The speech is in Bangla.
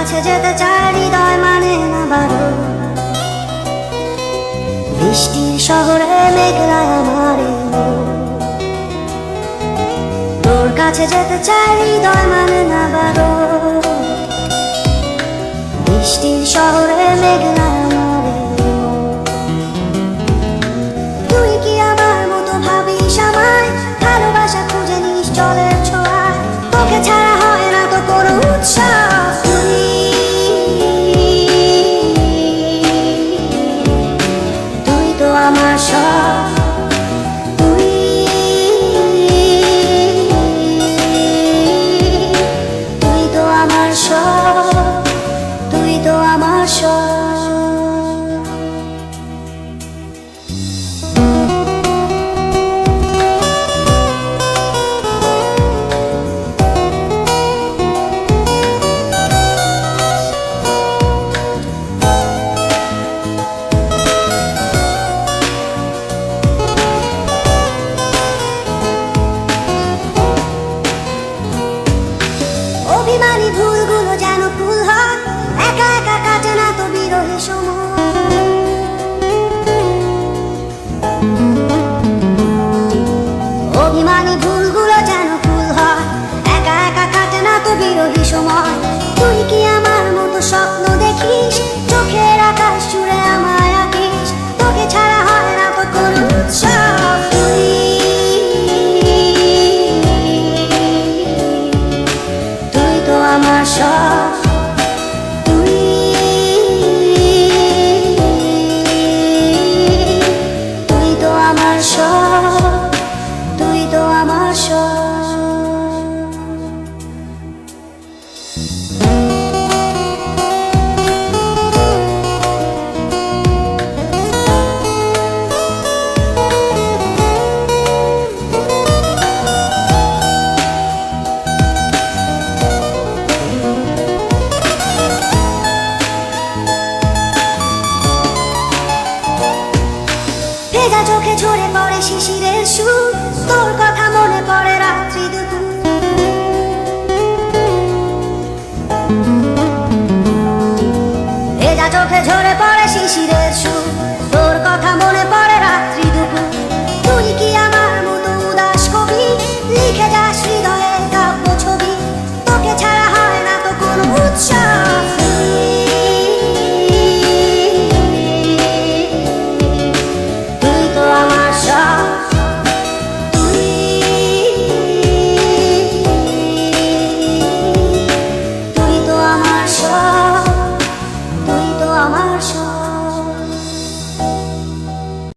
কাছে যেতে চায় হৃদয় মানে না বারো। বৃষ্টির শহরে মেঘলায় আমার এই মন। তোর কাছে যেতে চায় হৃদয় মানে না বারো। বৃষ্টির শহরে মেঘলায় আমার এই মন। তুই কি আমার মতো ভাবিস আমায়? ভালোবাসা খুঁজে নিস জলের ছোঁয়ায়। তোকে ছাড়া হয় না তো কোনো উৎসব। তুই তো আমার সব। তুই তো আমার সব। তুই তো আমার সব। অভিমানী ভুলগুলো যেন ফুল হয়, একা একা কাটে না তো বিরহী সময়। অভিমানী ভুলগুলো যেন ফুল হয়, একা একা কাটে না তো বিরহী সময়। তুই কি আমার মতো স্বপ্ন দেখিস? চোখের আকাশ জুড়ে আমায় আঁকিস। তোকে ছাড়া হয় না তো কোনো উৎসব। তুই তো আমার সব। তুই তো আমার সব। তুই তো আমার সব। ভেজা চোখে ঝরে পড়ে শিশিরের সুর। তোর কথা মনে পড়ে রাত্রি দুপুর। ভেজা চোখে ঝরে পড়ে শিশিরের সুর।